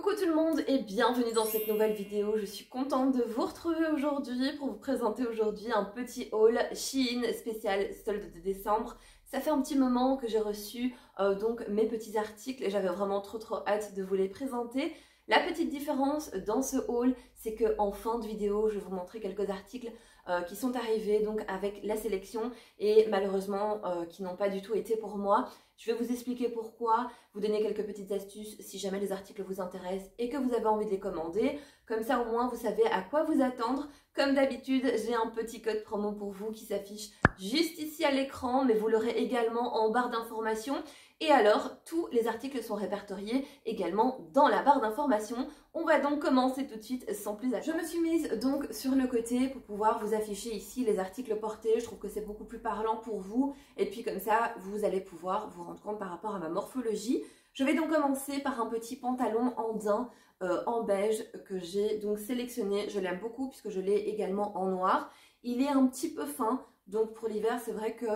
Coucou tout le monde et bienvenue dans cette nouvelle vidéo. Je suis contente de vous retrouver aujourd'hui pour vous présenter aujourd'hui un petit haul Shein spécial solde de décembre. Ça fait un petit moment que j'ai reçu donc mes petits articles et j'avais vraiment trop hâte de vous les présenter. La petite différence dans ce haul, c'est qu'en fin de vidéo, je vais vous montrer quelques articles qui sont arrivés donc avec la sélection et malheureusement qui n'ont pas du tout été pour moi. Je vais vous expliquer pourquoi, vous donner quelques petites astuces si jamais les articles vous intéressent et que vous avez envie de les commander. Comme ça au moins vous savez à quoi vous attendre. Comme d'habitude, j'ai un petit code promo pour vous qui s'affiche juste ici à l'écran, mais vous l'aurez également en barre d'informations. Et alors, tous les articles sont répertoriés également dans la barre d'informations. On va donc commencer tout de suite sans plus attendre. Je me suis mise donc sur le côté pour pouvoir vous afficher ici les articles portés. Je trouve que c'est beaucoup plus parlant pour vous. Et puis comme ça, vous allez pouvoir vous rendre compte par rapport à ma morphologie. Je vais donc commencer par un petit pantalon andin en beige que j'ai donc sélectionné. Je l'aime beaucoup puisque je l'ai également en noir. Il est un petit peu fin, donc pour l'hiver, c'est vrai que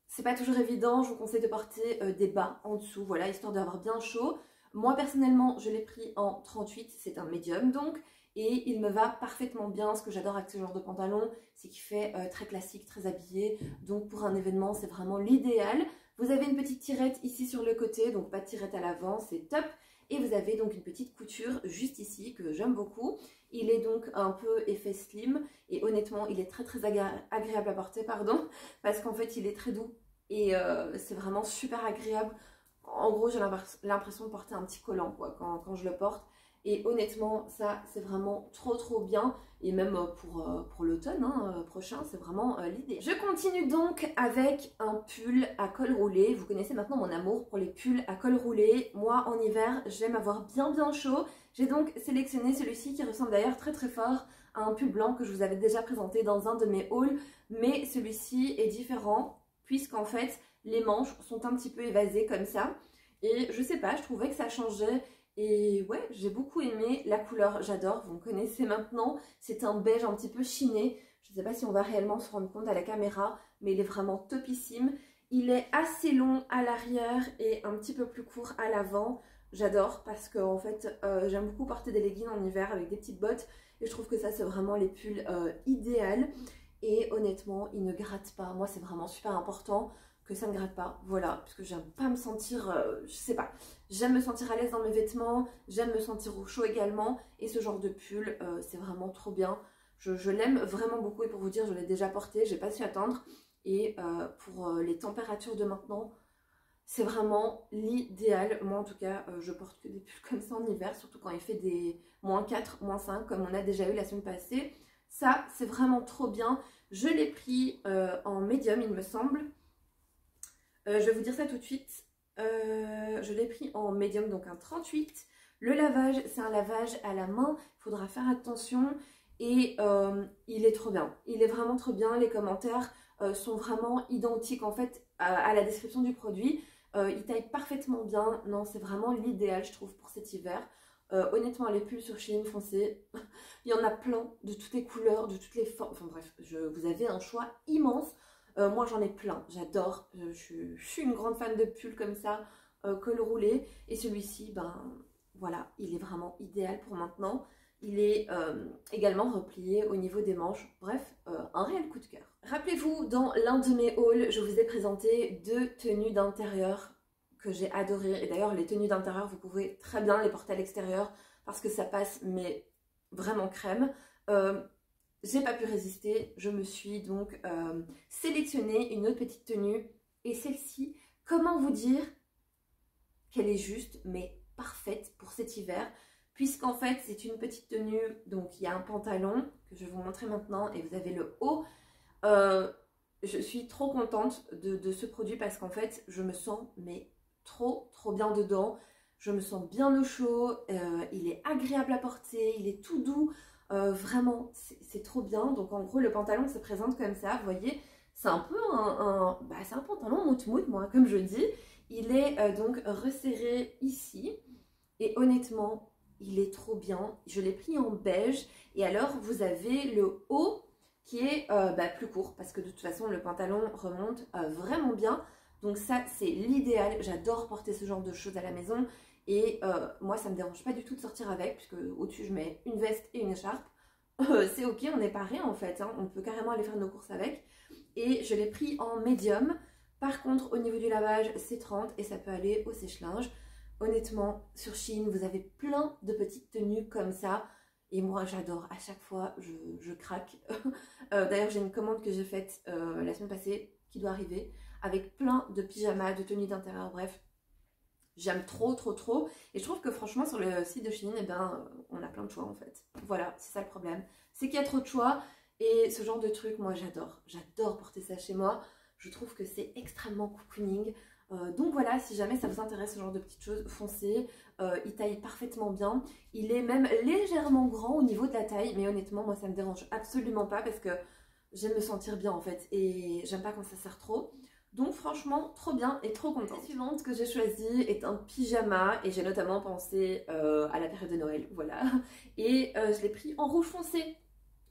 c'est pas toujours évident. Je vous conseille de porter des bas en dessous, voilà, histoire d'avoir bien chaud. Moi personnellement, je l'ai pris en 38, c'est un médium donc, et il me va parfaitement bien. Ce que j'adore avec ce genre de pantalon, c'est qu'il fait très classique, très habillé. Donc pour un événement, c'est vraiment l'idéal. Vous avez une petite tirette ici sur le côté, donc pas de tirette à l'avant, c'est top. Et vous avez donc une petite couture juste ici que j'aime beaucoup. Il est donc un peu effet slim et honnêtement, il est très agréable à porter, pardon, parce qu'en fait, il est très doux et c'est vraiment super agréable. En gros, j'ai l'impression de porter un petit collant quoi, quand je le porte. Et honnêtement, ça, c'est vraiment trop bien. Et même pour l'automne prochain, c'est vraiment l'idée. Je continue donc avec un pull à col roulé. Vous connaissez maintenant mon amour pour les pulls à col roulé. Moi, en hiver, j'aime avoir bien chaud. J'ai donc sélectionné celui-ci qui ressemble d'ailleurs très fort à un pull blanc que je vous avais déjà présenté dans un de mes hauls. Mais celui-ci est différent puisqu'en fait, les manches sont un petit peu évasées comme ça. Et je sais pas, je trouvais que ça changeait. Et ouais, j'ai beaucoup aimé la couleur, j'adore, vous me connaissez maintenant, c'est un beige un petit peu chiné. Je ne sais pas si on va réellement se rendre compte à la caméra, mais il est vraiment topissime. Il est assez long à l'arrière et un petit peu plus court à l'avant. J'adore parce que en fait, j'aime beaucoup porter des leggings en hiver avec des petites bottes. Et je trouve que ça, c'est vraiment les pulls idéal. Et honnêtement, il ne gratte pas. Moi, c'est vraiment super important que ça ne gratte pas, voilà, parce que j'aime pas me sentir, je sais pas, j'aime me sentir à l'aise dans mes vêtements, j'aime me sentir au chaud également, et ce genre de pull, c'est vraiment trop bien, je l'aime vraiment beaucoup, et pour vous dire, je l'ai déjà porté, j'ai pas su attendre, et pour les températures de maintenant, c'est vraiment l'idéal. Moi en tout cas, je porte que des pulls comme ça en hiver, surtout quand il fait des -4, -5, comme on a déjà eu la semaine passée. Ça, c'est vraiment trop bien. Je l'ai pris en médium, il me semble. Je vais vous dire ça tout de suite. Je l'ai pris en médium, donc un 38. Le lavage, c'est un lavage à la main. Il faudra faire attention. Et il est trop bien. Il est vraiment trop bien. Les commentaires sont vraiment identiques en fait à la description du produit. Il taille parfaitement bien. Non, c'est vraiment l'idéal, je trouve, pour cet hiver. Honnêtement, les pulls sur Shein, foncez. Il y en a plein de toutes les couleurs, de toutes les formes. Enfin bref, vous avez un choix immense. Moi j'en ai plein, j'adore, je suis une grande fan de pulls comme ça, col roulé, et celui-ci, ben voilà, il est vraiment idéal pour maintenant. Il est également replié au niveau des manches, bref, un réel coup de cœur. Rappelez-vous, dans l'un de mes hauls, je vous ai présenté 2 tenues d'intérieur que j'ai adorées, et d'ailleurs les tenues d'intérieur, vous pouvez très bien les porter à l'extérieur, parce que ça passe, mais vraiment crème. J'ai pas pu résister, je me suis donc sélectionné une autre petite tenue. Et celle-ci, comment vous dire qu'elle est juste, mais parfaite pour cet hiver. Puisqu'en fait, c'est une petite tenue, donc il y a un pantalon que je vais vous montrer maintenant. Et vous avez le haut. Je suis trop contente de ce produit parce qu'en fait, je me sens mais trop bien dedans. Je me sens bien au chaud, il est agréable à porter, il est tout doux. Vraiment, c'est trop bien. Donc en gros, le pantalon se présente comme ça, vous voyez. C'est un peu c'est un pantalon mout-mout, moi, comme je dis. Il est donc resserré ici. Et honnêtement, il est trop bien. Je l'ai pris en beige. Et alors, vous avez le haut qui est plus court. Parce que de toute façon, le pantalon remonte vraiment bien. Donc ça, c'est l'idéal. J'adore porter ce genre de choses à la maison. Et moi ça me dérange pas du tout de sortir avec, puisque au-dessus je mets une veste et une écharpe. C'est ok, on n'est pas rien en fait, hein. On peut carrément aller faire nos courses avec. Et je l'ai pris en médium. Par contre au niveau du lavage c'est 30 et ça peut aller au sèche-linge. Honnêtement sur Shein vous avez plein de petites tenues comme ça. Et moi j'adore, à chaque fois je craque. D'ailleurs j'ai une commande que j'ai faite la semaine passée qui doit arriver avec plein de pyjamas, de tenues d'intérieur, bref. J'aime trop trop trop et je trouve que franchement sur le site de Shein, eh ben, on a plein de choix en fait. Voilà, c'est ça le problème. C'est qu'il y a trop de choix et ce genre de truc, moi j'adore. J'adore porter ça chez moi. Je trouve que c'est extrêmement cocooning. Donc voilà, si jamais ça vous intéresse ce genre de petites choses, foncez. Il taille parfaitement bien. Il est même légèrement grand au niveau de la taille, mais honnêtement, moi ça me dérange absolument pas parce que j'aime me sentir bien en fait et j'aime pas quand ça serre trop. Donc franchement, trop bien et trop contente. La suivante que j'ai choisie est un pyjama et j'ai notamment pensé à la période de Noël, voilà. Et je l'ai pris en rouge foncé.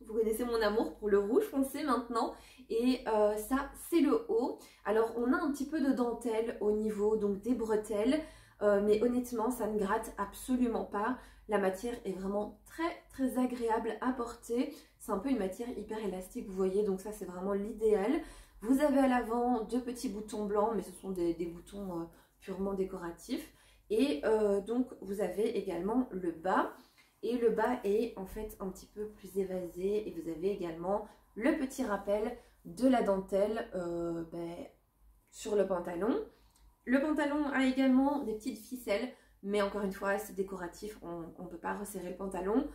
Vous connaissez mon amour pour le rouge foncé maintenant. Et ça, c'est le haut. Alors, on a un petit peu de dentelle au niveau donc des bretelles. Mais honnêtement, ça ne gratte absolument pas. La matière est vraiment très très agréable à porter. C'est un peu une matière hyper élastique, vous voyez. Donc ça, c'est vraiment l'idéal. Vous avez à l'avant deux petits boutons blancs, mais ce sont des boutons purement décoratifs. Et donc, vous avez également le bas. Et le bas est en fait un petit peu plus évasé. Et vous avez également le petit rappel de la dentelle sur le pantalon. Le pantalon a également des petites ficelles. Mais encore une fois, c'est décoratif. On ne peut pas resserrer le pantalon.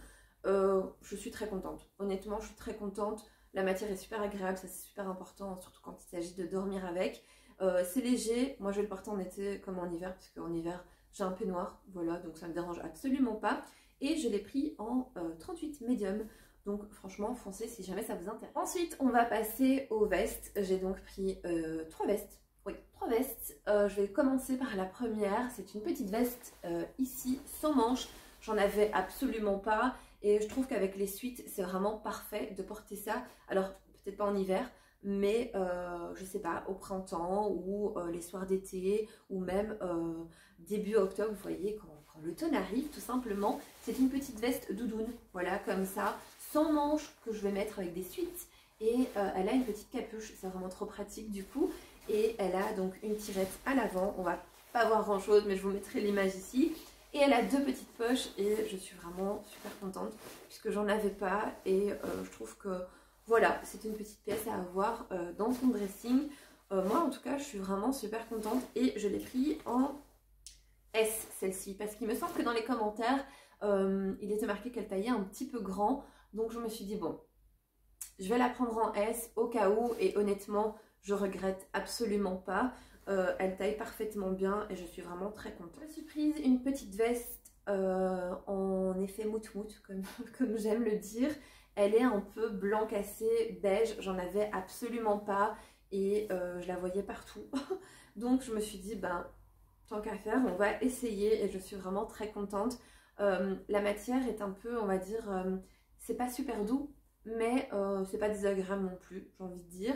Je suis très contente. Honnêtement, je suis très contente. La matière est super agréable, ça c'est super important, surtout quand il s'agit de dormir avec. C'est léger, moi je vais le porter en été comme en hiver, parce qu'en hiver j'ai un peignoir, voilà, donc ça ne me dérange absolument pas. Et je l'ai pris en 38 médium, donc franchement foncez si jamais ça vous intéresse. Ensuite on va passer aux vestes, j'ai donc pris 3 vestes. Oui, 3 vestes. Je vais commencer par la première, c'est une petite veste ici, sans manches, j'en avais absolument pas. Et je trouve qu'avec les suites, c'est vraiment parfait de porter ça. Alors, peut-être pas en hiver, mais je sais pas, au printemps ou les soirs d'été ou même début octobre, vous voyez, quand l'automne arrive, tout simplement. C'est une petite veste doudoune, voilà, comme ça, sans manches, que je vais mettre avec des suites. Et elle a une petite capuche, c'est vraiment trop pratique du coup. Et elle a donc une tirette à l'avant. On va pas voir grand chose, mais je vous mettrai l'image ici. Et elle a 2 petites poches et je suis vraiment super contente puisque j'en avais pas et je trouve que voilà, c'est une petite pièce à avoir dans son dressing. Moi en tout cas, je suis vraiment super contente et je l'ai pris en S celle-ci parce qu'il me semble que dans les commentaires, il était marqué qu'elle taillait un petit peu grand. Donc je me suis dit bon, je vais la prendre en S au cas où et honnêtement, je regrette absolument pas. Elle taille parfaitement bien et je suis vraiment très contente. Je me suis prise une petite veste en effet mout-mout, comme j'aime le dire. Elle est un peu blanc cassé, beige, j'en avais absolument pas et je la voyais partout. Donc je me suis dit, ben, tant qu'à faire, on va essayer et je suis vraiment très contente. La matière est un peu, on va dire, c'est pas super doux, mais c'est pas désagréable non plus, j'ai envie de dire.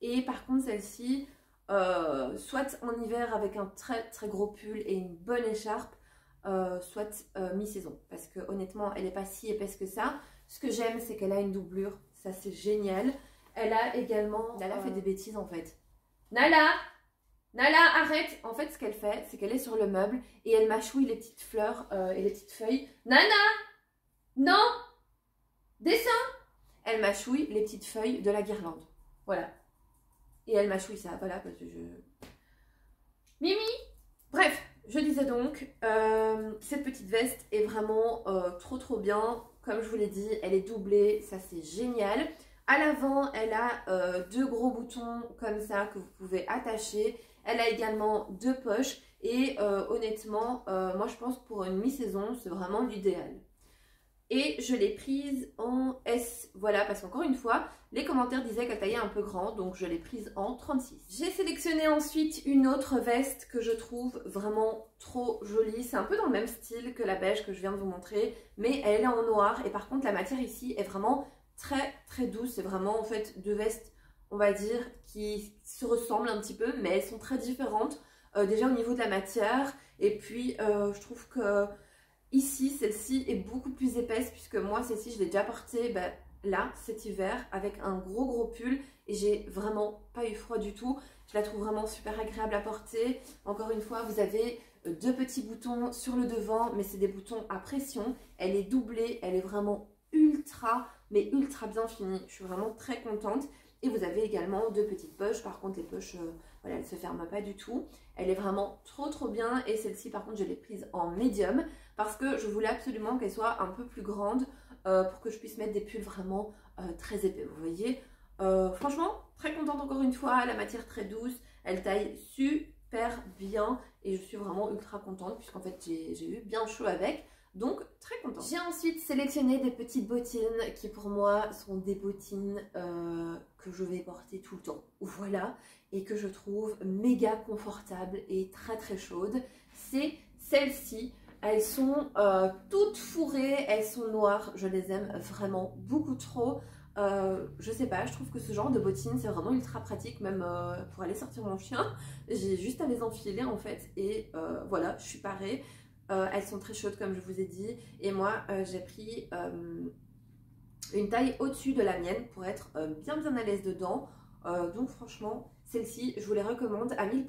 Et par contre, celle-ci, soit en hiver avec un très très gros pull et une bonne écharpe, soit mi-saison. Parce que honnêtement, elle n'est pas si épaisse que ça. Ce que j'aime, c'est qu'elle a une doublure. Ça, c'est génial. Elle a également... Nala fait des bêtises en fait. Nala! Nala, arrête! En fait, ce qu'elle fait, c'est qu'elle est sur le meuble et elle mâchouille les petites fleurs et les petites feuilles. Nana! Non! Descends! Elle mâchouille les petites feuilles de la guirlande. Voilà. Et elle mâchouille ça, voilà, parce que je... Mimi! Bref, je disais donc, cette petite veste est vraiment trop trop bien. Comme je vous l'ai dit, elle est doublée, ça c'est génial. À l'avant, elle a 2 gros boutons comme ça que vous pouvez attacher. Elle a également 2 poches et honnêtement, moi je pense que pour une mi-saison, c'est vraiment l'idéal. Et je l'ai prise en S, voilà, parce qu'encore une fois, les commentaires disaient qu'elle taillait un peu grand, donc je l'ai prise en 36. J'ai sélectionné ensuite une autre veste que je trouve vraiment trop jolie. C'est un peu dans le même style que la beige que je viens de vous montrer, mais elle est en noir. Et par contre, la matière ici est vraiment très très douce. C'est vraiment en fait 2 vestes, on va dire, qui se ressemblent un petit peu, mais elles sont très différentes. déjà au niveau de la matière, et puis je trouve que ici, celle-ci est beaucoup plus épaisse, puisque moi, celle-ci, je l'ai déjà portée là, cet hiver, avec un gros pull, et j'ai vraiment pas eu froid du tout. Je la trouve vraiment super agréable à porter. Encore une fois, vous avez deux petits boutons sur le devant, mais c'est des boutons à pression. Elle est doublée, elle est vraiment ultra bien finie. Je suis vraiment très contente. Et vous avez également deux petites poches. Par contre, les poches, voilà, elles ne se ferment pas du tout. Elle est vraiment trop bien. Et celle-ci, par contre, je l'ai prise en médium parce que je voulais absolument qu'elle soit un peu plus grande pour que je puisse mettre des pulls vraiment très épais. Vous voyez, franchement, très contente encore une fois. La matière très douce. Elle taille super bien. Et je suis vraiment ultra contente puisqu'en fait, j'ai eu bien chaud avec. Donc, très contente. J'ai ensuite sélectionné des petites bottines qui pour moi sont des bottines que je vais porter tout le temps. Voilà, et que je trouve méga confortables et très chaudes. C'est celles-ci. Elles sont toutes fourrées, elles sont noires. Je les aime vraiment beaucoup trop. Je sais pas, je trouve que ce genre de bottines c'est vraiment ultra pratique, même pour aller sortir mon chien. J'ai juste à les enfiler en fait et voilà, je suis parée. Elles sont très chaudes comme je vous ai dit et moi j'ai pris une taille au-dessus de la mienne pour être bien à l'aise dedans. Donc franchement celles-ci je vous les recommande à 1000%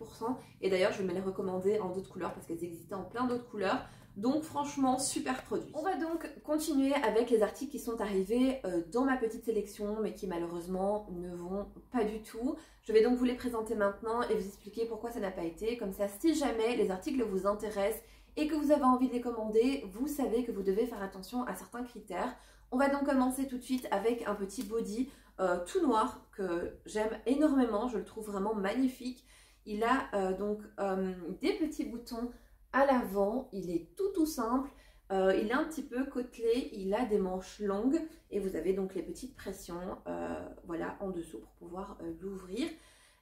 et d'ailleurs je vais me les recommander en d'autres couleurs parce qu'elles existaient en plein d'autres couleurs. Donc franchement super produit. On va donc continuer avec les articles qui sont arrivés dans ma petite sélection mais qui malheureusement ne vont pas du tout. Je vais donc vous les présenter maintenant et vous expliquer pourquoi ça n'a pas été. Comme ça si jamais les articles vous intéressent et que vous avez envie de les commander, vous savez que vous devez faire attention à certains critères. On va donc commencer tout de suite avec un petit body tout noir que j'aime énormément, je le trouve vraiment magnifique. Il a donc des petits boutons à l'avant, il est tout simple, il est un petit peu côtelé, il a des manches longues et vous avez donc les petites pressions voilà, en dessous pour pouvoir l'ouvrir.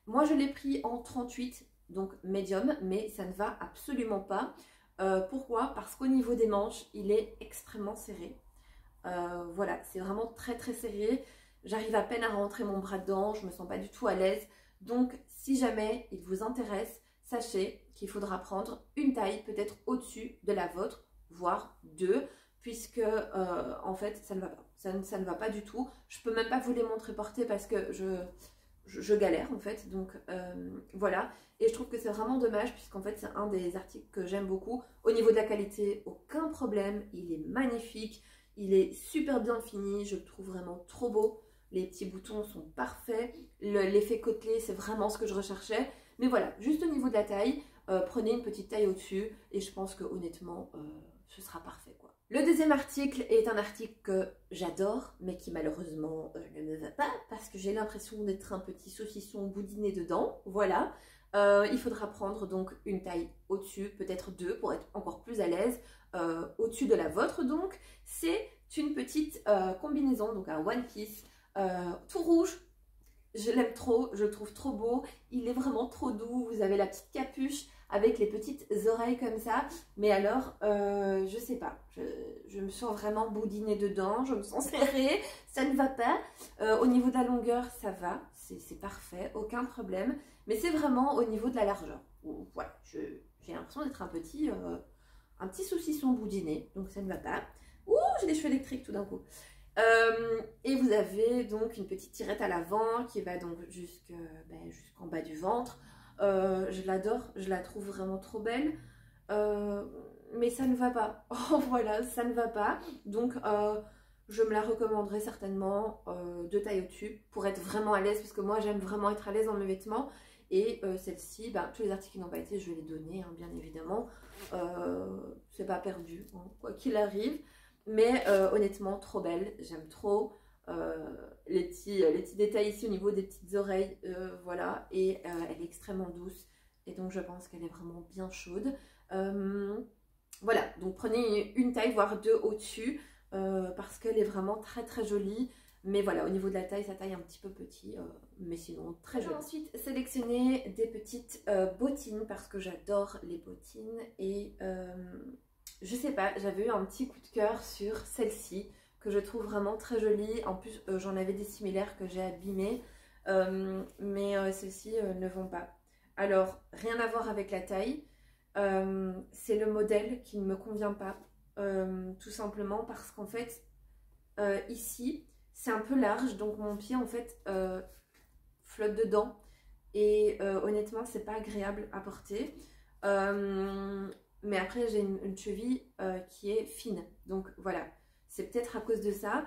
Moi je l'ai pris en 38, donc médium, mais ça ne va absolument pas. Pourquoi? Parce qu'au niveau des manches, il est extrêmement serré. Voilà, c'est vraiment très serré. J'arrive à peine à rentrer mon bras dedans, je me sens pas du tout à l'aise. Donc, si jamais il vous intéresse, sachez qu'il faudra prendre une taille peut-être au-dessus de la vôtre, voire deux, puisque en fait, ça ne va pas. Ça ne va pas du tout. Je peux même pas vous les montrer porter parce que je galère en fait, donc voilà, et je trouve que c'est vraiment dommage puisqu'en fait c'est un des articles que j'aime beaucoup. Au niveau de la qualité, aucun problème, il est magnifique, il est super bien fini, je le trouve vraiment trop beau, les petits boutons sont parfaits, l'effet côtelé c'est vraiment ce que je recherchais, mais voilà, juste au niveau de la taille, prenez une petite taille au-dessus et je pense que honnêtement ce sera parfait quoi. Le deuxième article est un article que j'adore, mais qui malheureusement ne me va pas parce que j'ai l'impression d'être un petit saucisson boudiné dedans. Voilà, il faudra prendre donc une taille au-dessus, peut-être deux pour être encore plus à l'aise, au-dessus de la vôtre donc. C'est une petite combinaison, donc un one piece tout rouge. Je l'aime trop, je le trouve trop beau, il est vraiment trop doux, vous avez la petite capuche avec les petites oreilles comme ça, mais alors, je sais pas, je me sens vraiment boudinée dedans, je me sens serrée, ça ne va pas. Au niveau de la longueur, ça va, c'est parfait, aucun problème, mais c'est vraiment au niveau de la largeur. Voilà, j'ai l'impression d'être un petit saucisson boudiné, donc ça ne va pas. Ouh, j'ai des cheveux électriques tout d'un coup. Et vous avez donc une petite tirette à l'avant qui va donc jusqu'en bas du ventre. Je l'adore, je la trouve vraiment trop belle, mais ça ne va pas. Voilà, ça ne va pas. Donc je me la recommanderais certainement de taille au-dessus pour être vraiment à l'aise, parce que moi j'aime vraiment être à l'aise dans mes vêtements. Et celle-ci, tous les articles qui n'ont pas été, je vais les donner, hein, bien évidemment. C'est pas perdu, hein, quoi qu'il arrive. Mais honnêtement, trop belle, j'aime trop les petits détails ici au niveau des petites oreilles, voilà, et elle est extrêmement douce, et donc je pense qu'elle est vraiment bien chaude. Voilà, donc prenez une taille, voire deux au-dessus, parce qu'elle est vraiment très jolie. Mais voilà, au niveau de la taille, ça taille un petit peu petit, mais sinon très jolie. Ensuite, sélectionner des petites bottines, parce que j'adore les bottines, et je sais pas, j'avais eu un petit coup de cœur sur celle-ci, que je trouve vraiment très jolie. En plus, j'en avais des similaires que j'ai abîmées, mais celles-ci ne vont pas. Alors, rien à voir avec la taille. C'est le modèle qui ne me convient pas. Tout simplement parce qu'en fait, ici, c'est un peu large. Donc, mon pied, en fait, flotte dedans. Et honnêtement, c'est pas agréable à porter. Mais après, j'ai une cheville qui est fine. Donc, voilà. C'est peut-être à cause de ça.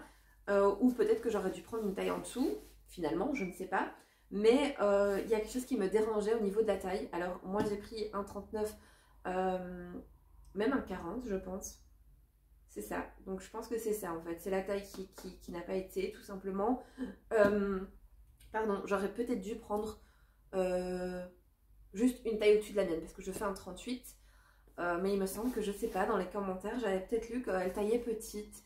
Ou peut-être que j'aurais dû prendre une taille en dessous. Finalement, je ne sais pas. Mais il y a quelque chose qui me dérangeait au niveau de la taille. Alors moi j'ai pris un 39, même un 40 je pense. C'est ça. Donc je pense que c'est ça en fait. C'est la taille qui n'a pas été tout simplement. Pardon, j'aurais peut-être dû prendre juste une taille au-dessus de la mienne. Parce que je fais un 38. Mais il me semble que je sais pas, dans les commentaires j'avais peut-être lu qu'elle taillait petite.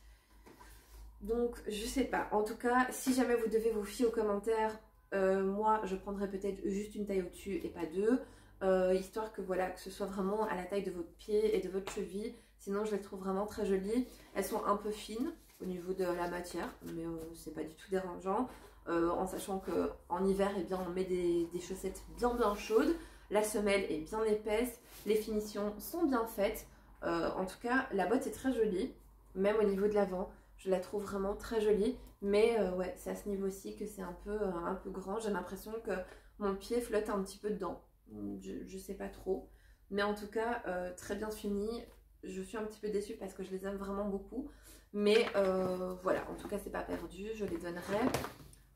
Donc je sais pas. En tout cas, si jamais vous devez vous fier aux commentaires, moi je prendrais peut-être juste une taille au-dessus et pas deux, histoire que voilà, que ce soit vraiment à la taille de votre pied et de votre cheville. Sinon je les trouve vraiment très jolies. Elles sont un peu fines au niveau de la matière, mais c'est pas du tout dérangeant, en sachant qu'en hiver, eh bien, on met des chaussettes bien chaudes, la semelle est bien épaisse, les finitions sont bien faites. En tout cas la botte est très jolie, même au niveau de l'avant. Je la trouve vraiment très jolie, mais ouais, c'est à ce niveau-ci que c'est un peu grand. J'ai l'impression que mon pied flotte un petit peu dedans. Je sais pas trop. Mais en tout cas, très bien fini. Je suis un petit peu déçue parce que je les aime vraiment beaucoup. Mais voilà, en tout cas, c'est pas perdu. Je les donnerai.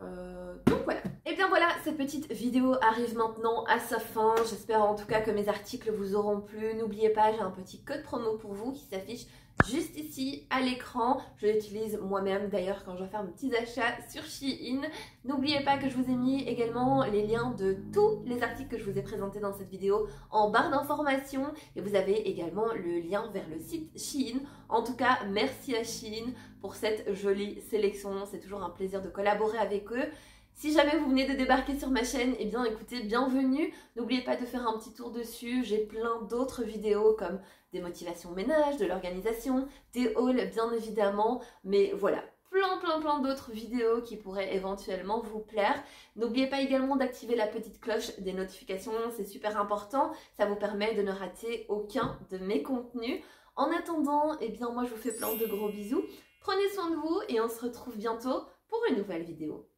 Donc voilà. Et bien voilà, cette petite vidéo arrive maintenant à sa fin. J'espère en tout cas que mes articles vous auront plu. N'oubliez pas, j'ai un petit code promo pour vous qui s'affiche juste ici à l'écran. Je l'utilise moi-même d'ailleurs quand je vais faire mes petits achats sur Shein. N'oubliez pas que je vous ai mis également les liens de tous les articles que je vous ai présentés dans cette vidéo en barre d'informations. Et vous avez également le lien vers le site Shein. En tout cas, merci à Shein pour cette jolie sélection. C'est toujours un plaisir de collaborer avec eux. Si jamais vous venez de débarquer sur ma chaîne, eh bien écoutez, bienvenue. N'oubliez pas de faire un petit tour dessus. J'ai plein d'autres vidéos comme des motivations ménage, de l'organisation, des hauls bien évidemment. Mais voilà, plein d'autres vidéos qui pourraient éventuellement vous plaire. N'oubliez pas également d'activer la petite cloche des notifications, c'est super important. Ça vous permet de ne rater aucun de mes contenus. En attendant, eh bien moi je vous fais plein de gros bisous. Prenez soin de vous et on se retrouve bientôt pour une nouvelle vidéo.